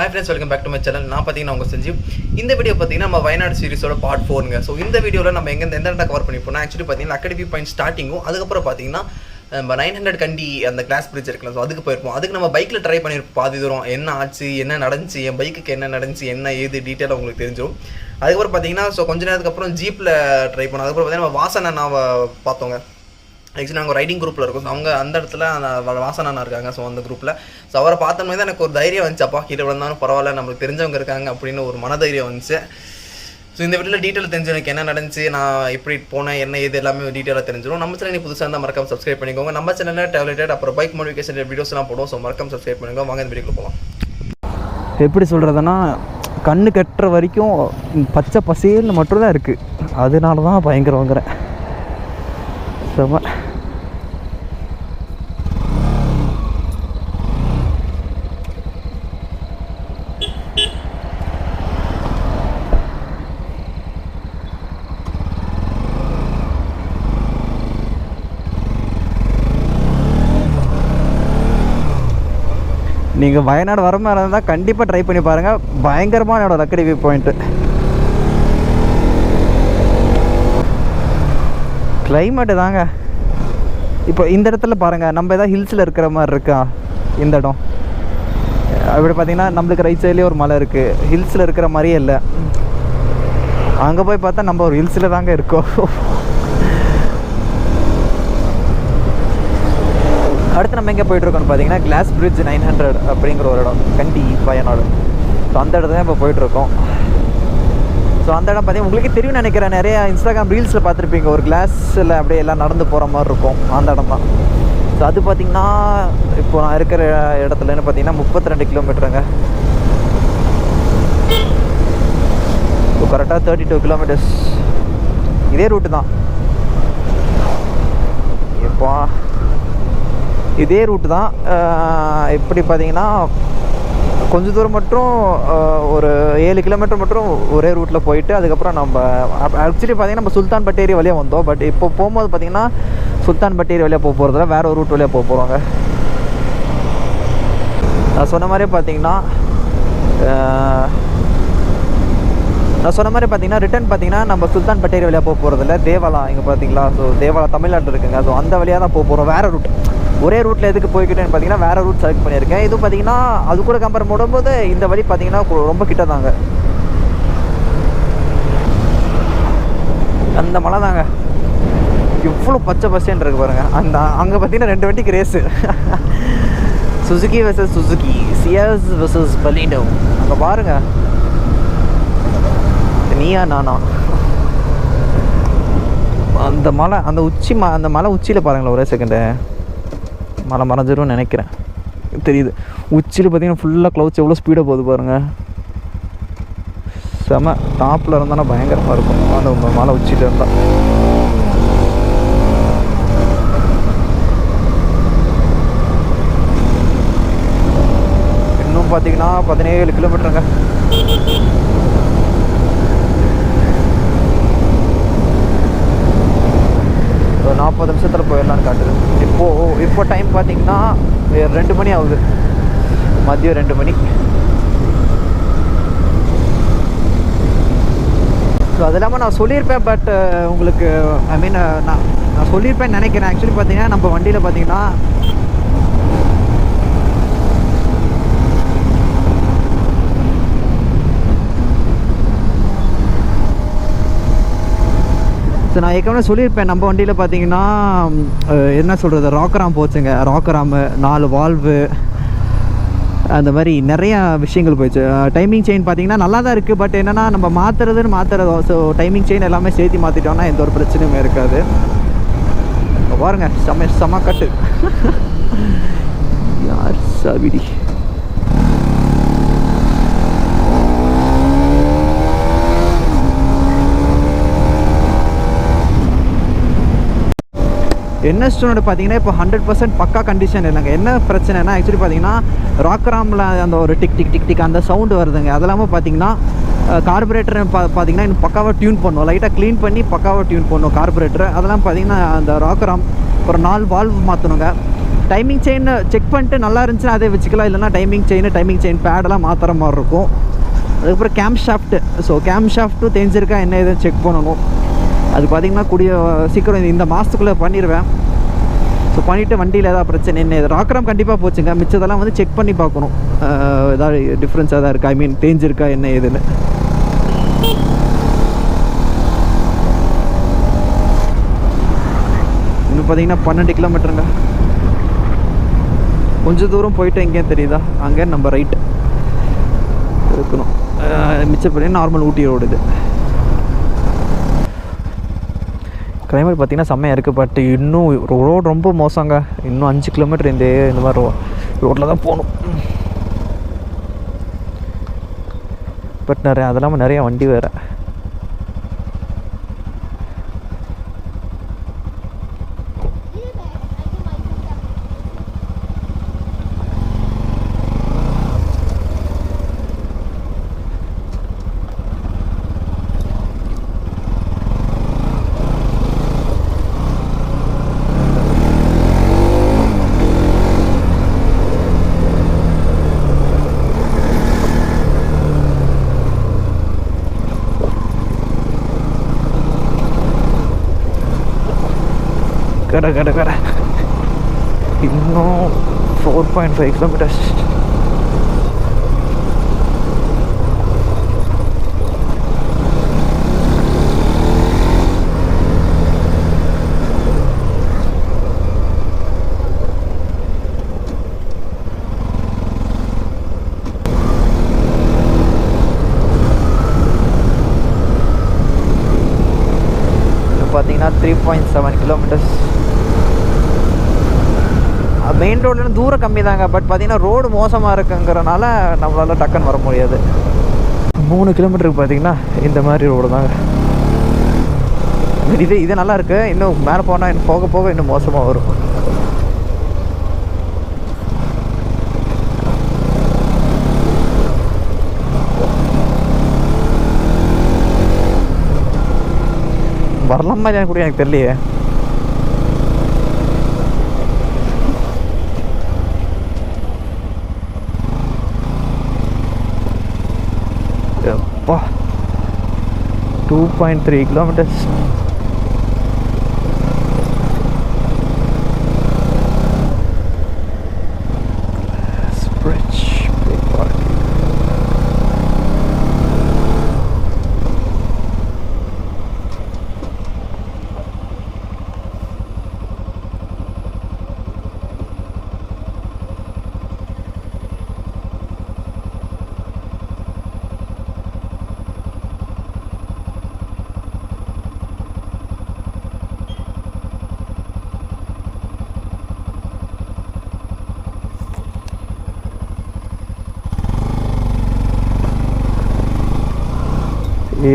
Hi friends, welcome back to my channel. நான் பாத்தீங்கன்னா உங்க செஞ்சு இந்த வீடியோ பாத்தீங்கன்னா நம்ம வயநாடு சீரிஸோட பார்ட் 4ங்க. சோ இந்த வீடியோல நம்ம எந்த இடத்தை கவர் பண்ணிப்போம். ஆக்சுவலி பாத்தீங்கன்னா அகாடமி பாயிண்ட் ஸ்டார்டிங்கும் அதுக்கு அப்புறம் பாத்தீங்கன்னா நம்ம 900 கண்டி அந்த கிளாஸ் பிரிட்ஜ் இருக்குல. சோ அதுக்கு போயிருப்போம். அதுக்கு நம்ம பைக்ல ட்ரை பண்ணிருப்போம். பாதி தூரம் என்ன ஆச்சு, என்ன நடந்துச்சு, என் பைக்குக்கு என்ன நடந்துச்சு, என்ன ஏது டீடைலா உங்களுக்கு தெரிஞ்சிரும். அதுக்கு அப்புறம் பாத்தீங்கன்னா சோ கொஞ்ச நேரத்துக்கு அப்புறம் ஜீப்ல ட்ரை பண்ணோம். அதுக்கு அப்புறம் பாத்தீங்கன்னா நம்ம வாசனாவை பார்த்தோங்க. ஆக்சுவலி நாங்கள் ரைடிங் குரூப்பில் இருக்கோம். அவங்க அந்த இடத்துல வாசனா இருக்காங்க. ஸோ அந்த குரூப்பில் ஸோ அவரை பார்த்தோமே தான் எனக்கு ஒரு தைரியம் வந்துச்சு. அப்பா கீழே விழுந்தாலும் பரவாயில்ல, நம்மளுக்கு தெரிஞ்சவங்க இருக்காங்க அப்படின்னு ஒரு மனதைரியம் வந்துச்சு. ஸோ இந்த வீட்டில் டீட்டெயில் தெரிஞ்சு எனக்கு என்ன நடந்துச்சு, நான் எப்படி போனேன், என்ன ஏது எல்லாமே டீட்டெயிலாக தெரிஞ்சிடும். நம்ம சேனல் புதுசாக இருந்தால் மறக்காம சப்ஸ்கிரைப் பண்ணிக்கோங்க. நம்ம சேனலில் டேப்லெட் அப்புறம் பைக் மோடிஃபிகேஷன் வீடியோஸ்லாம் போடுவோம். ஸோ மறக்காம சப்ஸ்கிரைப் பண்ணிக்கோங்க. வாங்க இந்த வீடியோக்கு போகலாம். எப்படி சொல்கிறதுனா கண்ணு கட்டுற வரைக்கும் பச்சை பசேல்னு மட்டும்தான் இருக்குது. அதனால தான் பயங்கரங்கிறேன். செம நீங்கள் வயநாடு வர மாதிரி இருந்தால் கண்டிப்பாக ட்ரை பண்ணி பாருங்கள். பயங்கரமான இடம் லக்கடி வியூ பாயிண்ட்டு. கிளைமேட்டு தாங்க. இப்போ இந்த இடத்துல பாருங்கள், நம்ம எதாவது ஹில்ஸில் இருக்கிற மாதிரி இருக்கா இந்த இடம். அப்படி பார்த்தீங்கன்னா நம்மளுக்கு ரைட் சைட்லேயே ஒரு மலை இருக்குது. ஹில்ஸில் இருக்கிற மாதிரியே இல்லை. அங்கே போய் பார்த்தா நம்ம ஒரு ஹில்ஸில் தாங்க இருக்கோம். அடுத்து நம்ம எங்கே போயிட்டுருக்கோன்னு பார்த்தீங்கன்னா கிளாஸ் பிரிட்ஜ் 900 அப்படிங்கிற ஒரு இடம், கண்டி வயநாடு. ஸோ அந்த இடத்துல தான் இப்போ போயிட்டுருக்கோம். ஸோ அந்த இடம் பார்த்தீங்கன்னா உங்களுக்கு தெரியும் நினைக்கிறேன். நிறைய இன்ஸ்டாகிராம் ரீல்ஸில் பார்த்துருப்பீங்க. ஒரு கிளாஸில் அப்படியே எல்லாம் நடந்து போகிற மாதிரி இருக்கும். அந்த இடம் தான். ஸோ அது பார்த்திங்கன்னா இப்போ நான் இருக்கிற இடத்துலன்னு பார்த்தீங்கன்னா 32 கிலோமீட்டருங்க. இப்போ கரெக்டாக 32 கிலோமீட்டர்ஸ். இதே ரூட்டு தான். இப்போ இதே ரூட்டு தான். எப்படி பார்த்தீங்கன்னா கொஞ்சம் தூரம் மட்டும் ஒரு 7 கிலோமீட்டர் மட்டும் ஒரே ரூட்டில் போயிட்டு அதுக்கப்புறம் நம்ம ஆக்சுவலி பார்த்திங்கன்னா நம்ம சுல்தான் பட்டேரி வழியாக வந்தோம். பட் இப்போ போகும்போது பார்த்திங்கன்னா சுல்தான் பட்டேரி வழியாக போக போகிறதில்ல, வேறு ஒரு ரூட் வழியாக போக போகிறாங்க. நான் சொன்ன மாதிரியே பார்த்திங்கன்னா ரிட்டன் பார்த்திங்கன்னா நம்ம சுல்தான் பட்டேரி வழியாக போக போகிறதில்ல, தேவாலா இங்கே பார்த்தீங்களா. ஸோ தேவாலா தமிழ்நாட்டில் இருக்குங்க. ஸோ அந்த வழியாக தான் போக போகிறோம். வேறு ரூட், ஒரே ரூட்டில் எதுக்கு போய்கிட்டேன்னு பார்த்தீங்கன்னா வேறு ரூட் செலக்ட் பண்ணியிருக்கேன். இதுவும் பார்த்தீங்கன்னா அது கூட கம்பேர் பண்ணும்போது இந்த வழி பார்த்தீங்கன்னா ரொம்ப கிட்ட தாங்க. அந்த மலை தாங்க எவ்வளோ பச்சை பசேன்னு இருக்கு பாருங்கள். அந்த அங்கே பார்த்தீங்கன்னா 2 வண்டிக்கு race. Suzuki versus Suzuki, Ciaz versus Baleno. அங்கே பாருங்கள், நீயா நானா. அந்த மலை, அந்த உச்சி அந்த மலை உச்சியில் பாருங்களேன். ஒரே செகண்டு மலை மறைஞ்சிரும்னு நினைக்கிறேன். தெரியுது உச்சியில் பார்த்தீங்கன்னா ஃபுல்லாக க்ளவுட்ஸ் எவ்வளோ ஸ்பீடாக போகுது பாருங்கள். செம டாப்பில் இருந்தால் பயங்கரமாக இருக்கும் அந்த மலை உச்சியில் இருந்தால். இன்னும் பார்த்தீங்கன்னா 17 கிலோமீட்டருங்க. ஒரு 40 நிமிஷத்தில் போயிடலான்னு காட்டுது. இப்போ டைம் பார்த்தீங்கன்னா 2 மணி ஆகுது, மதியம் 2 மணி. ஸோ அது இல்லாமல் நான் சொல்லியிருப்பேன், பட் உங்களுக்கு ஐ மீன் நான் சொல்லியிருப்பேன்னு நினைக்கிறேன். ஆக்சுவலி பார்த்தீங்கன்னா நம்ம வண்டியில் பார்த்தீங்கன்னா ஸோ நான் ஏற்கனவே சொல்லியிருப்பேன், நம்ம வண்டியில் பார்த்தீங்கன்னா என்ன சொல்கிறது, ராக்கராம் போச்சுங்க. ராக்கராமு 4 வால்வு அந்த மாதிரி நிறையா விஷயங்கள் போயிடுச்சு. டைமிங் செயின் பார்த்தீங்கன்னா நல்லா தான் இருக்குது. பட் என்னென்னா நம்ம மாற்றுறதோ. ஸோ டைமிங் செயின் எல்லாமே சேர்த்து மாற்றிட்டோம்னா எந்த ஒரு பிரச்சனையுமே இருக்காது. பாருங்க செம கட்டு. யார் சாவிடி. NS200 பார்த்தீங்கன்னா இப்போ 100% பக்கா கண்டிஷன் இல்லைங்க. என்ன பிரச்சனைனா ஆக்சுவலி பார்த்தீங்கன்னா ராக்கராமில் அந்த ஒரு டிக் டிக் டிக் டிக் அந்த சவுண்டு வருதுங்க. அது இல்லாமல் பார்த்தீங்கன்னா கார்பரேட்டர் பார்த்தீங்கன்னா இன்னும் பக்காவாக டியூன் பண்ணுவோம். லைட்டாக க்ளீன் பண்ணி பக்காவாக டியூன் பண்ணுவோம் கார்பரேட்டர். அதெல்லாம் பார்த்தீங்கன்னா அந்த ராக்கராம் ஒரு 4 வால்வ் மாற்றணுங்க. டைமிங் செயின் செக் பண்ணிட்டு நல்லா இருந்துச்சுன்னா அதே வச்சுக்கலாம், இல்லைனா டைமிங் செயின் பேடெல்லாம் மாற்றுற மாதிரி இருக்கும். அதுக்கப்புறம் கேம் ஷாஃப்ட்டு, ஸோ கேம் ஷாஃப்ட்டும் தெரிஞ்சிருக்கா என்ன எதுவும் செக் பண்ணணும். அது பார்த்திங்கன்னா சீக்கிரம் இந்த மாதத்துக்குள்ளே பண்ணிடுவேன். ஸோ பண்ணிவிட்டு வண்டியில் ஏதாவது பிரச்சனை என்ன, ராக்கராம் கண்டிப்பாக போச்சுங்க. மிச்சதெல்லாம் வந்து செக் பண்ணி பார்க்கணும், ஏதாவது டிஃப்ரென்ஸாக தான் இருக்கா, ஐ மீன் தெரிஞ்சிருக்கா என்ன ஏதுன்னு. இன்னும் பார்த்தீங்கன்னா 12 கிலோமீட்டருங்க. கொஞ்சம் தூரம் போயிட்டு எங்கேயும் தெரியுதா, அங்கே நம்ம ரைட்டு இருக்கணும். மிச்சப்படி நார்மல் ஊட்டி ரோடு இது. கிளைமேட் பார்த்திங்கன்னா செம்மையாக இருக்குது. பட் இன்னும் ரோடு ரொம்ப மோசங்க. இன்னும் 5 கிலோமீட்டர் இந்த மாதிரி ரோட்டில் தான் போகணும். பட் அது இல்லாமல் நிறையா வண்டி வேறு. கடை இன்னும் 4.5 கிலோமீட்டர்ஸ். பார்த்தீங்கன்னா 3.7 கிலோமீட்டர்ஸ். மெயின் ரோட்லேருந்து தூரம் கம்மி தாங்க. பட் பார்த்தீங்கன்னா ரோடு மோசமாக இருக்குங்கிறனால நம்மளால் டக்குன்னு வர முடியாது. 3 கிலோமீட்டருக்கு பார்த்தீங்கன்னா இந்த மாதிரி ரோடு தாங்க. இது நல்லா இருக்குது. இன்னும் மேலே போனால் போக போக இன்னும் மோசமாக வரும். வரலாமா இல்லையா கூட எனக்கு தெரியலையே. எப்பா 2.3 கிலோமீட்டர்ஸ்.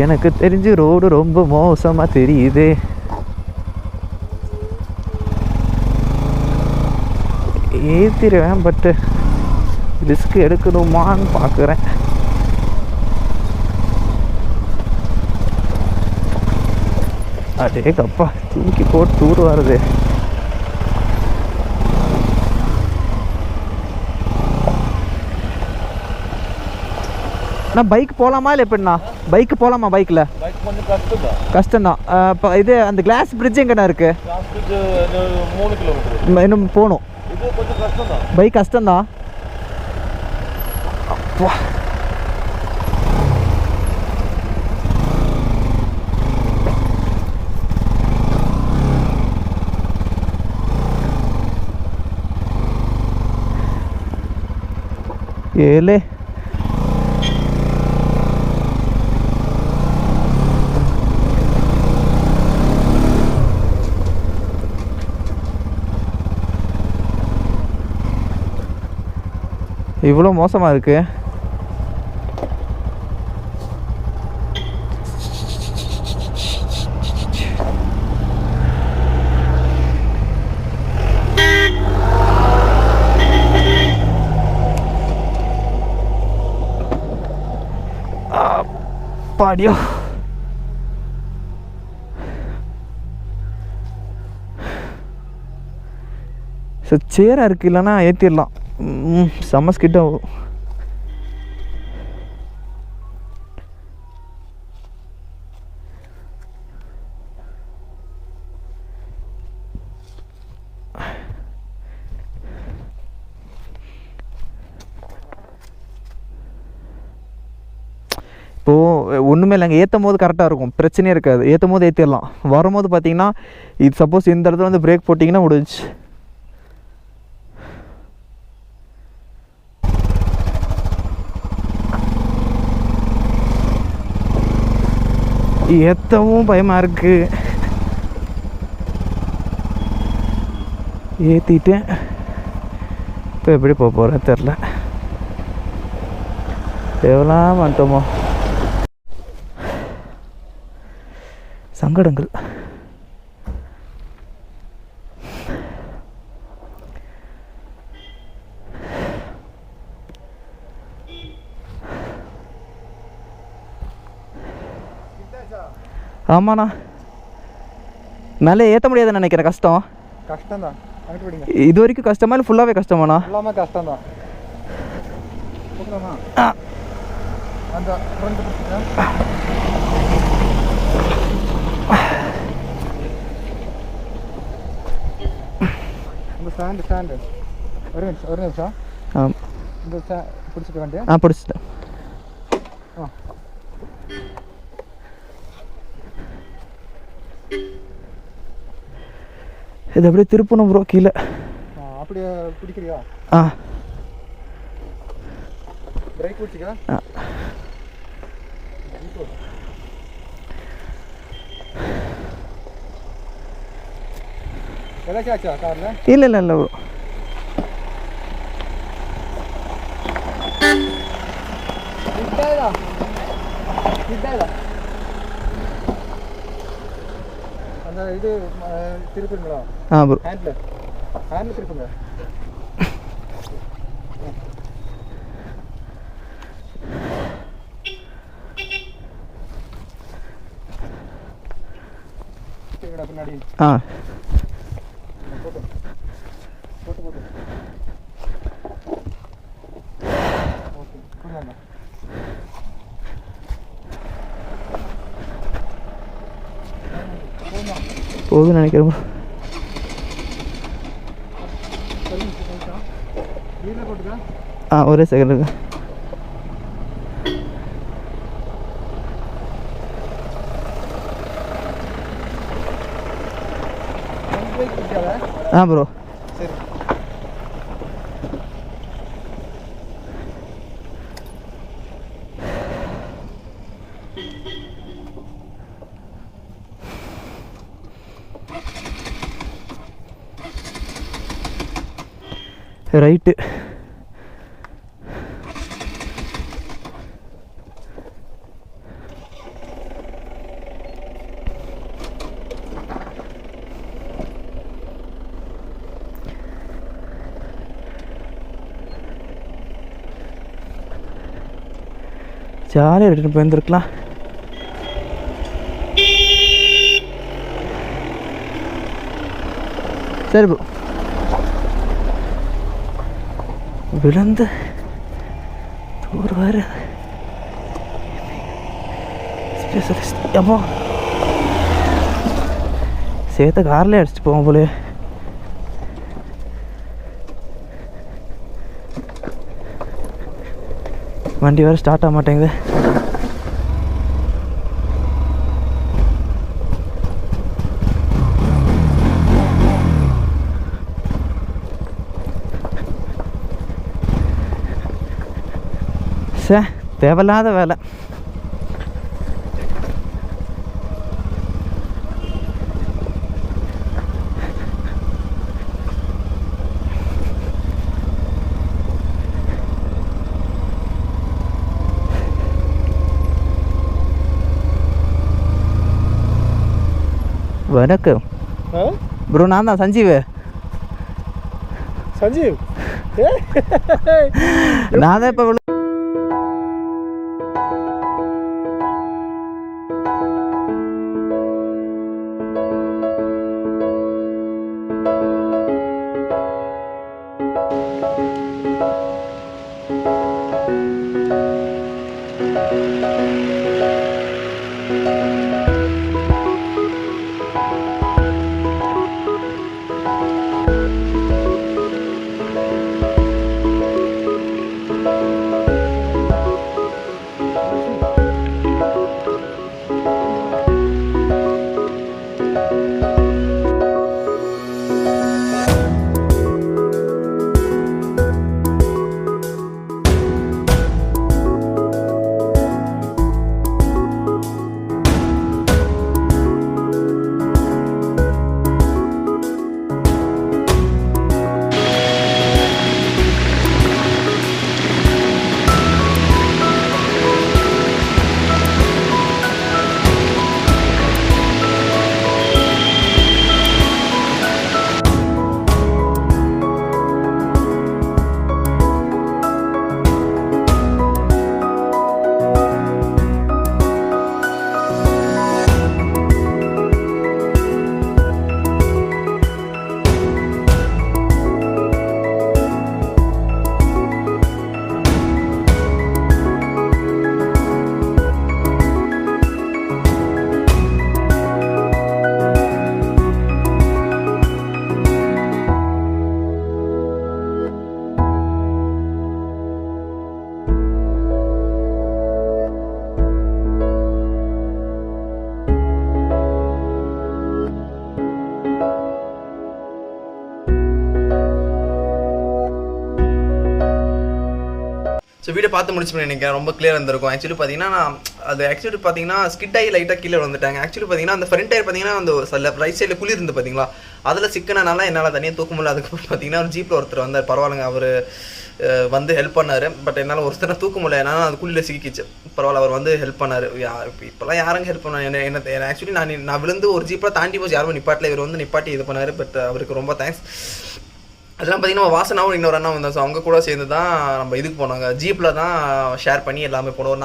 எனக்கு தெரிஞ்சு ரோடு ரொம்ப மோசமாக தெரியுது. ஏற்றிடுவேன், பட்டு ரிஸ்க் எடுக்கணுமான்னு பார்க்குறேன். அதே கப்பா தூக்கி போட்டு தூர் வருது. நான் பைக் போகலாமா இல்லை எப்படிண்ணா? பைக்கு போகலாமா? பைக்கில் கொஞ்சம் கஷ்டம்தான். இப்போ இது அந்த கிளாஸ் பிரிட்ஜ் எங்கண்ணா இருக்குது? 3 கிலோமீட்டர் இன்னும் போகணும். இது கொஞ்சம் கஷ்டம்தான். பைக் கஷ்டம்தான். அப்பா ஏலே இவ்வளோ மோசமாக இருக்குது. பாடியோ ஸோ சேராக இருக்குது, இல்லைன்னா ஏற்றிடலாம். செம்ம ஸ்கிட் ஆகும். இப்போது ஒன்றுமே இல்லைங்க, ஏற்றும் போது கரெக்டாக இருக்கும், பிரச்சனையே இருக்காது. ஏற்றும் போது ஏற்றிடலாம். வரும்போது பார்த்தீங்கன்னா இது சப்போஸ் இந்த இடத்துல வந்து பிரேக் போட்டிங்கன்னா முடிஞ்சிச்சு. ஏற்றவும் பயமாக இருக்குது. ஏற்றிட்டேன். இப்போ எப்படி போக போகிறேன் தெரில. எவ்வளோ வந்துட்டோமோ சங்கடங்கள். ஆமாண்ணா, மேலே ஏற்ற முடியாதுன்னு நினைக்கிறேன். கஷ்டம் கஷ்டம்தான். இது வரைக்கும் கஷ்டமா இல்லை ஃபுல்லாகவே கஷ்டமாண்ணா? எல்லாமே கஷ்டம்தான். அந்த ஸ்டாண்டு ஒரு நிமிஷம். இந்த பிடிச்சிக்க வேண்டிய பிடிச்சிட்டேன். இது அப்படியே திருப்பணும் ப்ரோ கீழே. அப்படியே பிடிக்கிறியா? பிரேக் பிடிச்சிக்க. ஏதாச்சும் ஆச்சா காரில்? இல்லை இல்லை இல்லை ப்ரோ. அந்த இது திருப்புங்களா? Bro handle திருப்புங்க. பின்னாடி போட்டு போட்டு போட்டு ஓகே கொடுங்க. போதும்னு நினைக்கிறேன். ஒரே செகண்ட். ப்ரோ சரி. ரைட்டு. ஜாலியாக ரிட்டர்ன் போயிருந்துருக்கலாம். சரி ப்ரோ. விழுந்து ஒரு வேறு ஸ்பெஷலிஸ்ட் அப்போ சேர்த்த கார்லேயே அடிச்சுட்டு போவோம் போலே. வண்டி வேறு ஸ்டார்ட் ஆக மாட்டேங்குது. சே, தேவையில்லாத வேலை. வணக்கம் ப்ரோ, நான் தான் சஞ்சீவ். சஞ்சீவ் நான் தான் இப்போ வீடியோ பார்த்து முடிச்சு நினைக்கிறேன், ரொம்ப கிளியர் இருந்திருக்கும். ஆக்சுவலி பார்த்தீங்கன்னா நான் அது ஆக்சுவலி பார்த்தீங்கன்னா ஸ்கிட் ஆகி லைட்டாக கீழே வந்துட்டாங்க. ஆக்சுவலி பார்த்தீங்கன்னா அந்த ஃப்ரண்ட் டயர் பார்த்தீங்கன்னா அந்த ரைட் சைடில் குளிர் இருந்து பார்த்தீங்களா, அதில் சிக்கனனால என்னால் தனியாக தூக்க முடியல. அதுக்கப்புறம் பார்த்தீங்கன்னா ஒரு ஜீப்பில் ஒருத்தர் வந்தார், பரவாயில்லைங்க, அவர் வந்து ஹெல்ப் பண்ணார். பட் என்னால் ஒருத்தரை தூக்க முடியல, ஏன்னா அது குளியில் சிக்கிச்சு. பரவாயில்ல, அவர் வந்து ஹெல்ப் பண்ணார். இப்போலாம் யாருங்க ஹெல்ப் பண்ணாங்க என்ன ஆக்சுவலி நான் விழுந்து ஒரு ஜீப்பில் தாண்டி போச்சு, யாரும் நிப்பாட்டில், இவர் வந்து நிப்பாட்டி இது பண்ணார். பட் அவருக்கு ரொம்ப தேங்க்ஸ். அதெல்லாம் பார்த்தீங்கன்னா வாசனாவும் இன்னொரு அண்ணா வந்தோம். ஸோ அவங்க கூட சேர்ந்து தான் நம்ம இதுக்கு போனாங்க, ஜீப்பில் தான் ஷேர் பண்ணி எல்லாமே போனோம்.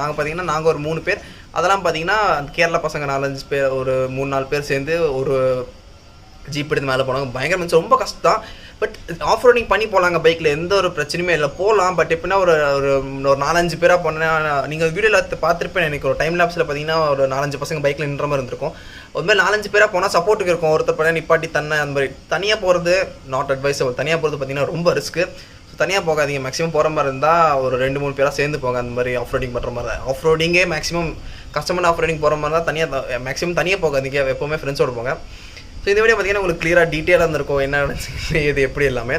நாங்கள் ஒரு 3 பேர், அதெல்லாம் பார்த்தீங்கன்னா கேரளா பசங்க 4-5 பேர், ஒரு 3-4 பேர் சேர்ந்து ஒரு ஜீப் எடுத்து மேலே போனாங்க. பயங்கர மீன்ஸ் ரொம்ப கஷ்டம். பட் ஆஃப் ரோடிங் பண்ணி போகலாங்க பைக்கில், எந்த ஒரு பிரச்சனையுமே இல்லை, போகலாம். பட் எப்படின்னா ஒரு 4-5 பேராக போனால், நீங்கள் வீடியோவில் பார்த்துருப்பேன் எனக்கு, ஒரு டைம் லேப்ஸில் பார்த்தீங்கன்னா ஒரு 4-5 பசங்க பைக்கில் நின்ற மாதிரி இருந்திருக்கும். ஒரு மாதிரி 4-5 பேராக போனால் சப்போர்ட்டுக்கு இருக்கும், ஒருத்தர் பண்ண நிப்பாட்டி தண்ணி அந்த மாதிரி. தனியாக போகிறது நாட் அட்வைசபிள். தனியாக போகிறது பார்த்தீங்கன்னா ரொம்ப ரிஸ்க்கு. ஸோ தனியாக போகாதீங்க. மேக்ஸிமம் போகிற மாதிரி இருந்தால் ஒரு 2-3 பேராக சேர்ந்து போங்க. அந்த மாதிரி ஆஃப் ரோடிங் பண்ணுற மாதிரி தான். ஆஃப் ரோடிங்கே மேக்ஸிமம் கஸ்டமர் ஆஃப் ரோடிங் போகிற மாதிரி தான். தனியாக மேக்ஸிமம் தனியாக போகாதீங்க, எப்போவுமே ஃப்ரெண்ட்ஸோடு போங்க. ஸோ இந்த வீடியோ பார்த்தீங்கன்னா உங்களுக்கு கிளியராக டீட்டெயிலாக இருந்திருக்கும், என்ன இது எப்படி எல்லாமே.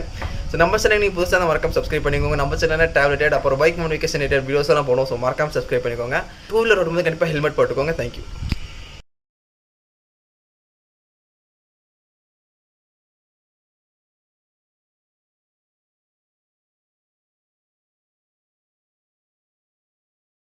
ஸோ நம்ம சேனல் நீங்கள் புதுசாக தான் மறக்காம சப்ஸ்கிரைப் பண்ணிக்கோங்க. நம்ம சேனலில் டேப்லெட் அப்புறம் பைக் மோடிஃபிகேஷன் வீடியோஸ் எல்லாம் போடும். ஸோ மறக்காம சப்ஸ்கிரைப் பண்ணிக்கோங்க. 2 வீலர் ஓடும்போது கண்டிப்பாக ஹெல்மெட் போட்டுக்கோங்க. தேங்க்யூ.